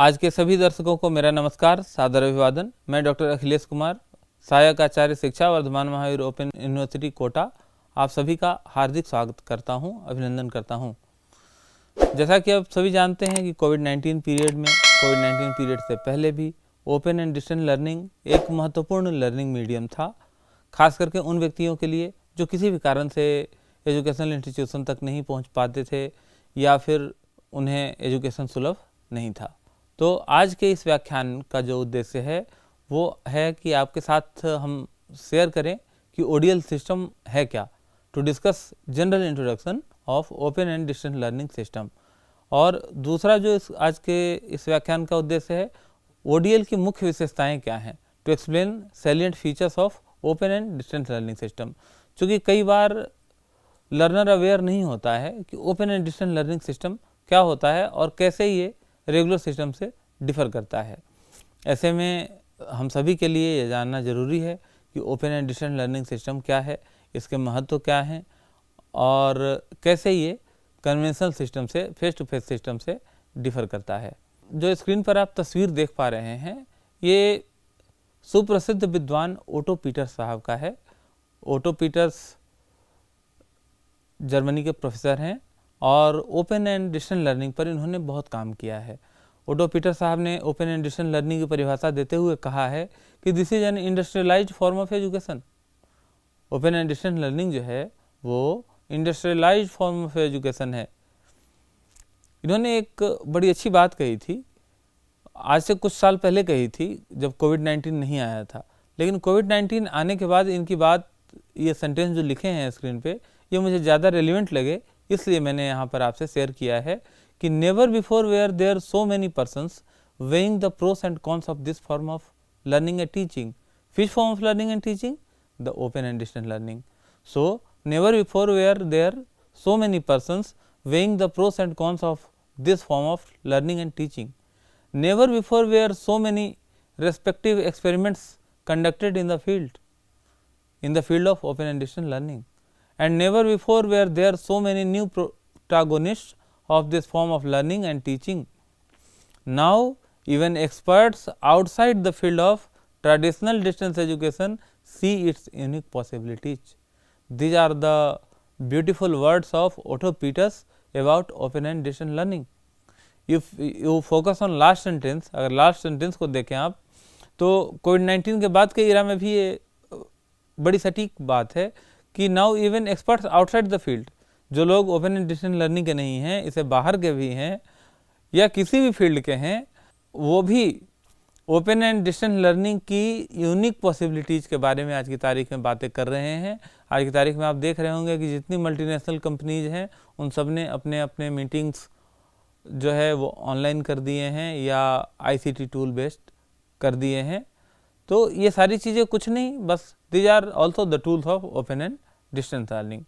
आज के सभी दर्शकों को मेरा नमस्कार, सादर अभिवादन। मैं डॉक्टर अखिलेश कुमार, सहायक आचार्य शिक्षा, वर्धमान महावीर ओपन यूनिवर्सिटी कोटा, आप सभी का हार्दिक स्वागत करता हूं, अभिनंदन करता हूं। जैसा कि आप सभी जानते हैं कि कोविड-19 पीरियड से पहले भी ओपन एंड डिस्टेंस लर्निंग एक महत्वपूर्ण लर्निंग मीडियम था, खास करके उन व्यक्तियों के लिए जो किसी भी कारण से एजुकेशनल इंस्टीट्यूशन तक नहीं पहुँच पाते थे या फिर उन्हें एजुकेशन सुलभ नहीं था। तो आज के इस व्याख्यान का जो उद्देश्य है वो है कि आपके साथ हम शेयर करें कि ओडीएल सिस्टम है क्या, to discuss general introduction of open and distance learning system. और दूसरा जो आज के इस व्याख्यान का उद्देश्य है, ओडीएल की मुख्य विशेषताएं क्या हैं, to explain salient features of open and distance learning system. चूँकि कई बार लर्नर अवेयर नहीं होता है कि open and distance learning system क्या होता है और कैसे ये रेगुलर सिस्टम से डिफ़र करता है। ऐसे में हम सभी के लिए ये जानना ज़रूरी है कि open and distance learning system क्या है, इसके महत्व क्या हैं और कैसे ये कन्वेंशनल सिस्टम से, फेस टू फेस सिस्टम से डिफ़र करता है। जो स्क्रीन पर आप तस्वीर देख पा रहे हैं, ये सुप्रसिद्ध विद्वान ओटो पीटर्स साहब का है। ओटो पीटर्स जर्मनी के प्रोफेसर हैं और ओपन एंड डिस्टेंस लर्निंग पर इन्होंने बहुत काम किया है। ओटो पीटर साहब ने ओपन एंड डिस्टेंस लर्निंग की परिभाषा देते हुए कहा है कि this is an industrialised form of education. Open and distance learning जो है वो इंडस्ट्रियलाइज्ड फॉर्म ऑफ एजुकेशन है। इन्होंने एक बड़ी अच्छी बात कही थी, आज से कुछ साल पहले कही थी जब कोविड-19 नहीं आया था, लेकिन कोविड-19 आने के बाद इनकी बात, ये सेंटेंस जो लिखे हैं स्क्रीन पे, ये मुझे ज़्यादा रेलिवेंट लगे, इसलिए मैंने यहाँ पर आपसे शेयर किया है कि never before were there so many persons weighing the pros and cons of this form of learning and teaching. Which form of learning and teaching? The open and distance learning. So never before were there so many persons weighing the pros and cons of this form of learning and teaching. Never before were so many respective experiments conducted in the field of open and distance learning, and never before were there so many new protagonists of this form of learning and teaching. Now even experts outside the field of traditional distance education see its unique possibilities. These are the beautiful words of Otto Peters about open and distance learning. If you focus on last sentence, अगर last sentence को देखें आप, तो कोविड-19 के बाद के इरा में भी ये बड़ी सटीक बात है कि now even experts outside the field, जो लोग ओपन एंड डिस्टेंस लर्निंग के नहीं हैं, इसे बाहर के भी हैं या किसी भी फील्ड के हैं, वो भी ओपन एंड डिस्टेंस लर्निंग की यूनिक पॉसिबिलिटीज़ के बारे में आज की तारीख में बातें कर रहे हैं। आज की तारीख में आप देख रहे होंगे कि जितनी मल्टीनेशनल कंपनीज हैं उन सब ने अपने अपने मीटिंग्स जो है वो ऑनलाइन कर दिए हैं या आईसीटी टूल बेस्ड कर दिए हैं। तो ये सारी चीज़ें कुछ नहीं, बस these are also the tools of open and distance learning.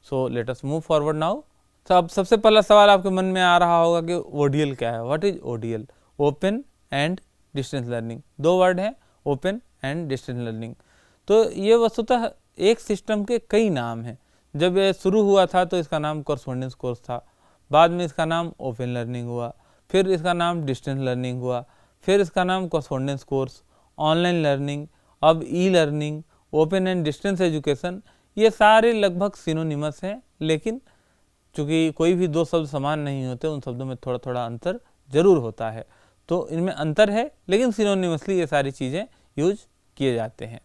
So let us move forward now. तो अब सबसे पहला सवाल आपके मन में आ रहा होगा कि ओडीएल क्या है, what is ODL? Open and distance learning, दो वर्ड हैं, ओपन एंड डिस्टेंस लर्निंग। तो ये वस्तुतः एक सिस्टम के कई नाम हैं। जब ये शुरू हुआ था तो इसका नाम कॉरस्पॉन्डेंस कोर्स था, बाद में इसका नाम ओपन लर्निंग हुआ, फिर इसका नाम डिस्टेंस लर्निंग हुआ, फिर इसका नाम कॉरस्पॉन्डेंस कोर्स, ऑनलाइन लर्निंग, अब e learning, open and distance education, ये सारे लगभग सिनोनिमस हैं। लेकिन चूँकि कोई भी दो शब्द समान नहीं होते, उन शब्दों में थोड़ा थोड़ा अंतर जरूर होता है, तो इनमें अंतर है, लेकिन सिनोनिमसली ये सारी चीज़ें यूज किए जाते हैं।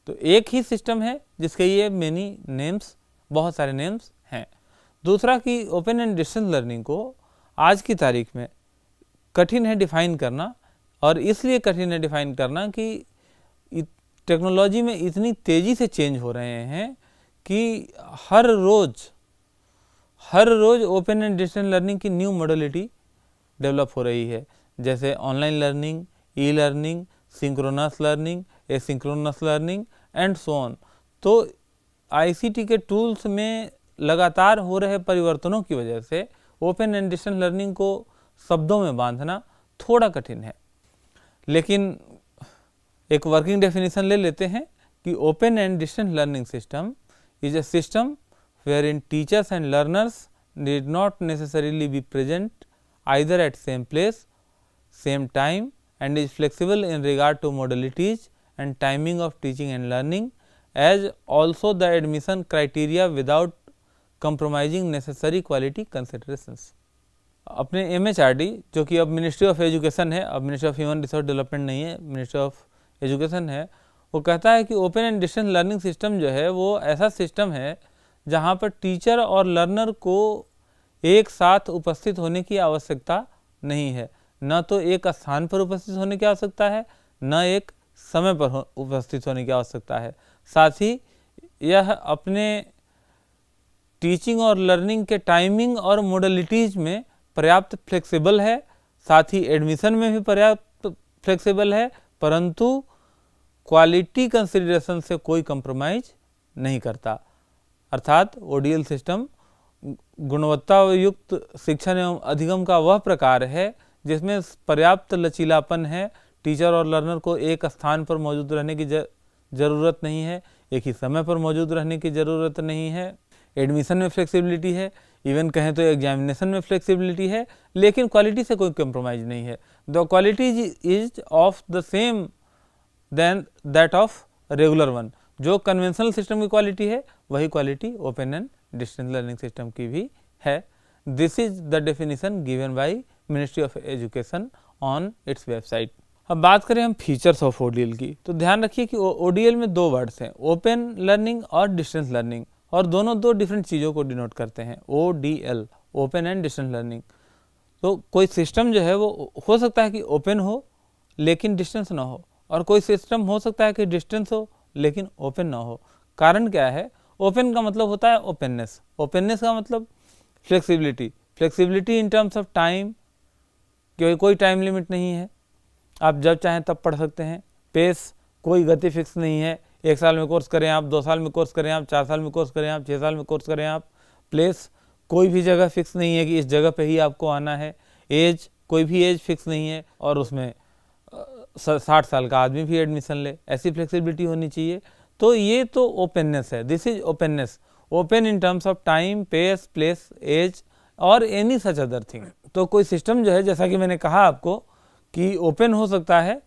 तो एक ही सिस्टम है जिसके ये मेनी नेम्स, बहुत सारे नेम्स हैं। दूसरा कि ओपन एंड डिस्टेंस लर्निंग को आज की तारीख में कठिन है डिफ़ाइन करना, और इसलिए कठिन है डिफ़ाइन करना कि टेक्नोलॉजी में इतनी तेज़ी से चेंज हो रहे हैं कि हर रोज़ ओपन एंड डिस्टेंस लर्निंग की न्यू मॉडलिटी डेवलप हो रही है, जैसे online learning, e learning, synchronous learning, asynchronous learning and so on. तो आईसीटी के टूल्स में लगातार हो रहे परिवर्तनों की वजह से ओपन एंड डिस्टेंस लर्निंग को शब्दों में बांधना थोड़ा कठिन है। लेकिन एक वर्किंग डेफिनेशन ले लेते हैं कि open and distance learning system is a system wherein teachers and learners need not necessarily be present either at same place same time and is flexible in regard to modalities and timing of teaching and learning, as also the admission criteria without compromising necessary quality considerations. अपने MHRD जो कि अब ministry of education है, अब ministry of human resource development नहीं है, ministry of education है, वो कहता है कि open and distance learning system जो है वो ऐसा सिस्टम है जहाँ पर टीचर और लर्नर को एक साथ उपस्थित होने की आवश्यकता नहीं है, न तो एक स्थान पर उपस्थित होने की आवश्यकता है, न एक समय पर उपस्थित होने की आवश्यकता है। साथ ही यह अपने टीचिंग और लर्निंग के टाइमिंग और मोडलिटीज़ में पर्याप्त फ्लेक्सिबल है, साथ ही एडमिशन में भी पर्याप्त फ्लेक्सिबल है, परंतु क्वालिटी कंसिडरेशन से कोई कंप्रोमाइज नहीं करता। अर्थात ओडीएल सिस्टम गुणवत्ता युक्त शिक्षण एवं अधिगम का वह प्रकार है जिसमें पर्याप्त लचीलापन है, टीचर और लर्नर को एक स्थान पर मौजूद रहने की ज़रूरत नहीं है, एक ही समय पर मौजूद रहने की ज़रूरत नहीं है, एडमिशन में फ्लेक्सिबिलिटी है, इवन कहें तो एग्जामिनेशन में फ्लेक्सिबिलिटी है, लेकिन क्वालिटी से कोई कंप्रोमाइज़ नहीं है। The quality is of the same then that of regular one. जो कन्वेंशनल सिस्टम की क्वालिटी है वही quality open and distance learning system की भी है। This is the definition given by ministry of education on its website. अब बात करें हम फीचर्स ऑफ ओडीएल की, तो ध्यान रखिए कि ओडीएल में दो वर्ड्स हैं, ओपन लर्निंग और डिस्टेंस लर्निंग, और दोनों दो डिफरेंट चीज़ों को डिनोट करते हैं। ODL open and distance learning, तो कोई सिस्टम जो है वो हो सकता है कि ओपन हो लेकिन डिस्टेंस ना हो, और कोई सिस्टम हो सकता है कि डिस्टेंस हो लेकिन ओपन ना हो। कारण क्या है? ओपन का मतलब होता है ओपननेस, ओपननेस का मतलब flexibility, flexibility in terms of time, क्योंकि कोई टाइम लिमिट नहीं है, आप जब चाहें तब पढ़ सकते हैं। पेस, कोई गति फिक्स नहीं है, 1 साल में कोर्स करें आप, 2 साल में कोर्स करें आप, 4 साल में कोर्स करें आप, 6 साल में कोर्स करें आप। प्लेस, कोई भी जगह फिक्स नहीं है कि इस जगह पे ही आपको आना है। एज, कोई भी एज फिक्स नहीं है और उसमें 60 साल का आदमी भी एडमिशन ले, ऐसी फ्लेक्सिबिलिटी होनी चाहिए। तो ये तो ओपननेस है, this is openness, open in terms of time, pace, place, age और एनी सच अदर थिंग। तो कोई सिस्टम जो है, जैसा कि मैंने कहा आपको कि ओपन हो सकता है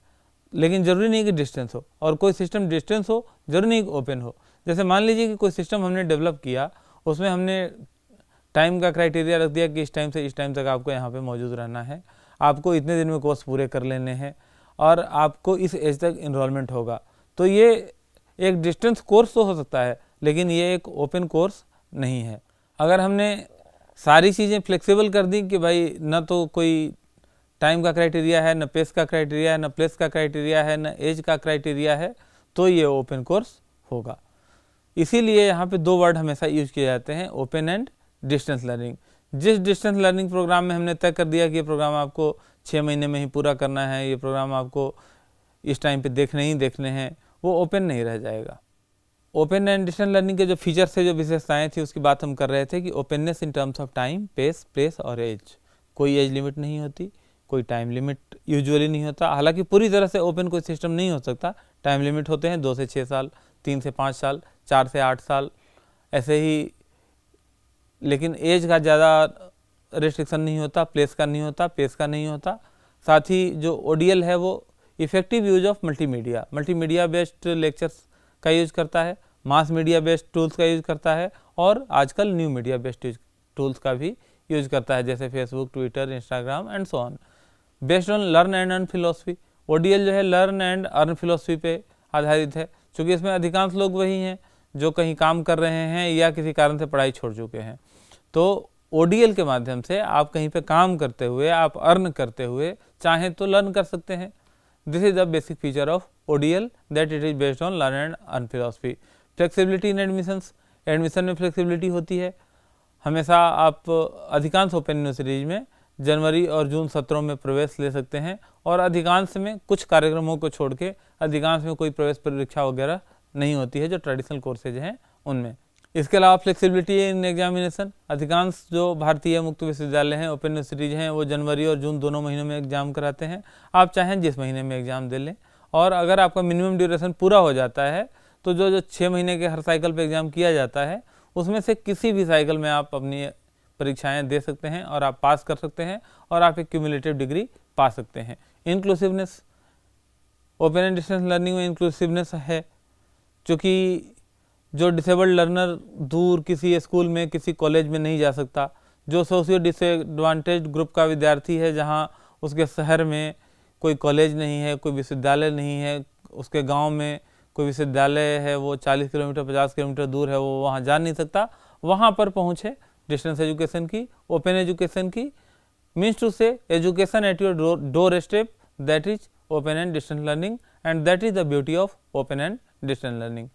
लेकिन ज़रूरी नहीं कि डिस्टेंस हो, और कोई सिस्टम डिस्टेंस हो जरूरी नहीं कि ओपन हो। जैसे मान लीजिए कि कोई सिस्टम हमने डेवलप किया, उसमें हमने टाइम का क्राइटेरिया रख दिया कि इस टाइम से इस टाइम तक आपको यहाँ पे मौजूद रहना है, आपको इतने दिन में कोर्स पूरे कर लेने हैं और आपको इस एज तक इनरोलमेंट होगा। तो ये एक डिस्टेंस कोर्स तो हो सकता है लेकिन ये एक ओपन कोर्स नहीं है। अगर हमने सारी चीज़ें फ्लेक्सिबल कर दी कि भाई न तो कोई टाइम का क्राइटेरिया है, न पेस का क्राइटेरिया है, न प्लेस का क्राइटेरिया है, न एज का क्राइटेरिया है, तो ये ओपन कोर्स होगा। इसीलिए यहाँ पे दो वर्ड हमेशा यूज किए जाते हैं, ओपन एंड डिस्टेंस लर्निंग। जिस डिस्टेंस लर्निंग प्रोग्राम में हमने तय कर दिया कि ये प्रोग्राम आपको 6 महीने में ही पूरा करना है, ये प्रोग्राम आपको इस टाइम पे देखने ही देखने हैं, वो ओपन नहीं रह जाएगा। ओपन एंड डिस्टेंस लर्निंग के जो फीचर्स थे, जो विशेषताएं थी, उसकी बात हम कर रहे थे कि openness in terms of time, pace, place और एज। कोई एज लिमिट नहीं होती, कोई टाइम लिमिट यूजुअली नहीं होता। हालांकि पूरी तरह से ओपन कोई सिस्टम नहीं हो सकता, टाइम लिमिट होते हैं 2 से 6 साल, 3 से 5 साल, 4 से 8 साल ऐसे ही, लेकिन एज का ज़्यादा रिस्ट्रिक्शन नहीं होता, प्लेस का नहीं होता, पेस का नहीं होता। साथ ही जो ओडीएल है वो effective use of multimedia, multimedia based lectures का यूज करता है, मास मीडिया बेस्ड टूल्स का यूज करता है और आजकल न्यू मीडिया बेस्ड टूल्स का भी यूज करता है, जैसे Facebook, Twitter, Instagram and so on. Based on learn and earn philosophy, ODL जो है लर्न एंड अर्न फिलोसफी पे आधारित है, क्योंकि इसमें अधिकांश लोग वही हैं जो कहीं काम कर रहे हैं या किसी कारण से पढ़ाई छोड़ चुके हैं। तो ओडीएल के माध्यम से आप कहीं पे काम करते हुए, आप अर्न करते हुए चाहें तो लर्न कर सकते हैं। This is the basic feature of ODL, that it is based on learn and earn philosophy. Flexibility in admissions, admission में फ्लेक्सिबिलिटी होती है। हमेशा आप अधिकांश ओपन यूनिवर्सिटीज में जनवरी और जून सत्रों में प्रवेश ले सकते हैं और अधिकांश में, कुछ कार्यक्रमों को छोड़ के अधिकांश में कोई प्रवेश परीक्षा वगैरह नहीं होती है जो ट्रेडिशनल कोर्सेज हैं उनमें। इसके अलावा फ्लेक्सिबिलिटी इन एग्जामिनेशन, अधिकांश जो भारतीय मुक्त विश्वविद्यालय हैं, ओपन यूनिवर्सिटीज हैं, वो जनवरी और जून दोनों महीनों में एग्जाम कराते हैं। आप चाहें जिस महीने में एग्जाम दे लें, और अगर आपका मिनिमम ड्यूरेशन पूरा हो जाता है तो जो 6 महीने के हर साइकिल पे एग्जाम किया जाता है उसमें से किसी भी साइकिल में आप अपनी परीक्षाएं दे सकते हैं और आप पास कर सकते हैं और आप एक क्यूमुलेटिव डिग्री पा सकते हैं। Inclusiveness, open and distance learning में इंक्लूसिवनेस है, क्योंकि जो डिसेबल्ड लर्नर दूर किसी स्कूल में, किसी कॉलेज में नहीं जा सकता, जो सोशियो डिसएडवांटेज ग्रुप का विद्यार्थी है, जहां उसके शहर में कोई कॉलेज नहीं है, कोई विश्वविद्यालय नहीं है, उसके गांव में कोई विश्वविद्यालय है, वो 40 किलोमीटर 50 किलोमीटर दूर है, वो वहां जा नहीं सकता, वहां पर पहुंचे डिस्टेंस एजुकेशन की, ओपन एजुकेशन की, मीन्स टू से education at your doorstep, that is open and distance learning, and that is the beauty of open and distance learning.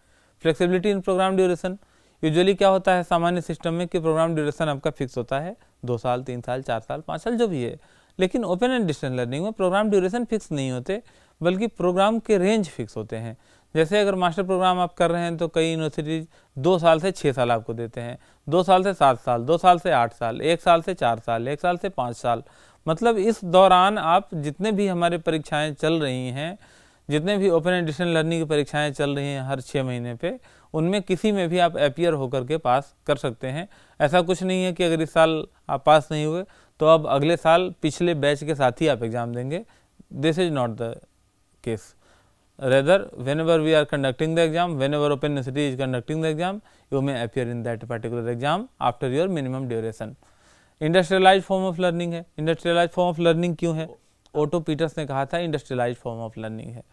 Flexibility in programme duration, usually क्या होता है सामान्य system में कि programme duration आपका fix होता है, 2 साल 3 साल 4 साल 5 साल जो भी है, लेकिन ओपन एंड डिस्टेंस लर्निंग में प्रोग्राम ड्यूरेशन फिक्स नहीं होते, बल्कि प्रोग्राम के रेंज फिक्स होते हैं। जैसे अगर मास्टर प्रोग्राम आप कर रहे हैं तो कई यूनिवर्सिटीज 2 साल से 6 साल आपको देते हैं, 2 साल से 7 साल, 2 साल से 8 साल, 1 साल से 4 साल, 1 साल से 5 साल। मतलब इस दौरान आप जितने भी हमारे परीक्षाएं चल रही हैं, जितने भी ओपन एंड डिस्टेंस लर्निंग की परीक्षाएं चल रही हैं हर 6 महीने पे, उनमें किसी में भी आप अपीयर होकर के पास कर सकते हैं। ऐसा कुछ नहीं है कि अगर इस साल आप पास नहीं हुए तो अब अगले साल पिछले बैच के साथ ही आप एग्जाम देंगे। This is not the case. Rather, whenever we are conducting the exam, whenever Open University is conducting the exam, you may appear in that particular exam after your minimum duration. Industrialise form of learning है। Industrialise form of learning क्यों है? Auto Peters ने कहा था industrialise form of learning है,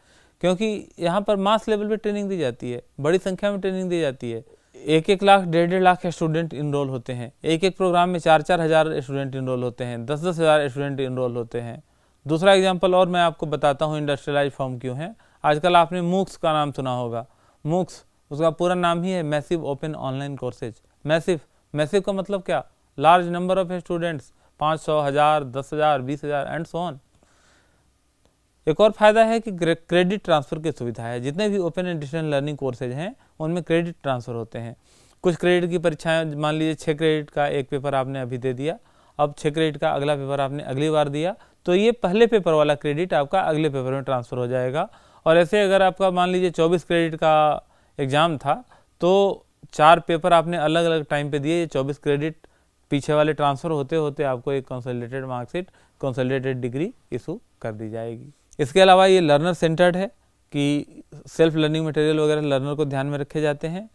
क्योंकि यहाँ पर मास लेवल पे ट्रेनिंग दी जाती है, बड़ी संख्या में ट्रेनिंग दी जाती है। 1-1 लाख 1.5 लाख स्टूडेंट इनरोल होते हैं, एक प्रोग्राम में 4-4 हज़ार स्टूडेंट इनरोल होते हैं, 10-10 हज़ार स्टूडेंट इनरोल होते हैं। दूसरा एग्जाम्पल और मैं आपको बताता हूँ इंडस्ट्रियलाइज फॉर्म क्यों है। आजकल आपने मूक्स का नाम सुना होगा। मूक्स, उसका पूरा नाम ही है massive open online courses. Massive का मतलब क्या? Large number of students, 500, 1000, 10,000, 20,000 and so on. एक और फायदा है कि क्रेडिट ट्रांसफर की सुविधा है। जितने भी open and distance learning courses हैं उनमें क्रेडिट ट्रांसफर होते हैं। कुछ क्रेडिट की परीक्षाएं, मान लीजिए 6 क्रेडिट का एक पेपर आपने अभी दे दिया, अब 6 क्रेडिट का अगला पेपर आपने अगली बार दिया, तो ये पहले पेपर वाला क्रेडिट आपका अगले पेपर में ट्रांसफर हो जाएगा। और ऐसे अगर आपका मान लीजिए 24 क्रेडिट का एग्ज़ाम था तो 4 पेपर आपने अलग अलग टाइम पे दिए, ये 24 क्रेडिट पीछे वाले ट्रांसफ़र होते होते आपको एक consolidated marksheet, consolidated degree issue कर दी जाएगी। इसके अलावा ये लर्नर सेंटर्ड है कि सेल्फ लर्निंग मटेरियल वगैरह लर्नर को ध्यान में रखे जाते हैं।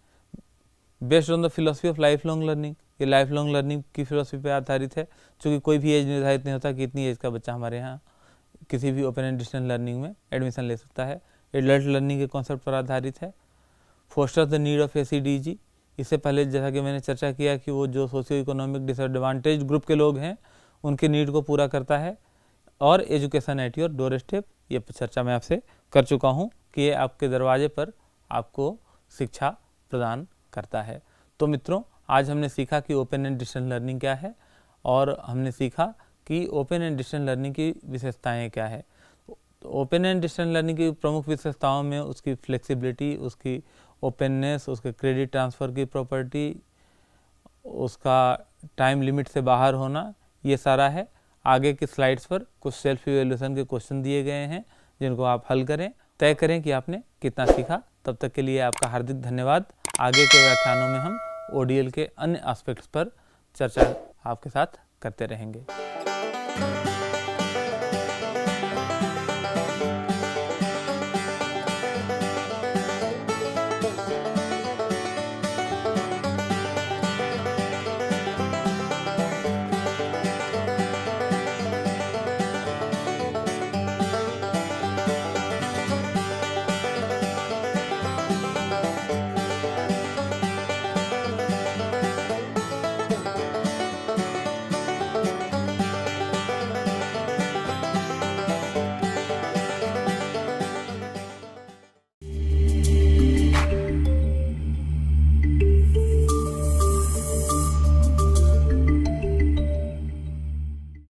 Based on the philosophy of life long learning, ये लाइफ लॉन्ग लर्निंग की फिलोसफी पे आधारित है, क्योंकि कोई भी एज निर्धारित नहीं होता कि इतनी एज का बच्चा हमारे यहाँ किसी भी ओपन एंड डिस्टेंस लर्निंग में एडमिशन ले सकता है। एडल्ट लर्निंग के कॉन्सेप्ट पर आधारित है। Foster the need of ACDG, इससे पहले जैसा कि मैंने चर्चा किया कि वो जो सोशियो इकोनॉमिक डिसएडवांटेज ग्रुप के लोग हैं उनके नीड को पूरा करता है। और education at your door step, ये चर्चा मैं आपसे कर चुका हूँ कि ये आपके दरवाजे पर आपको शिक्षा प्रदान करता है। तो मित्रों, आज हमने सीखा कि ओपन एंड डिस्टेंस लर्निंग क्या है और हमने सीखा कि ओपन एंड डिस्टेंस लर्निंग की विशेषताएं क्या है। ओपन एंड डिस्टेंस लर्निंग की प्रमुख विशेषताओं में उसकी फ्लेक्सिबिलिटी, उसकी ओपननेस, उसके क्रेडिट ट्रांसफ़र की प्रॉपर्टी, उसका टाइम लिमिट से बाहर होना, ये सारा है। आगे की स्लाइड्स पर कुछ सेल्फ इवैल्यूएशन के क्वेश्चन दिए गए हैं जिनको आप हल करें, तय करें कि आपने कितना सीखा। तब तक के लिए आपका हार्दिक धन्यवाद। आगे के व्याख्यानों में हम ODL के अन्य एस्पेक्ट्स पर चर्चा आपके साथ करते रहेंगे।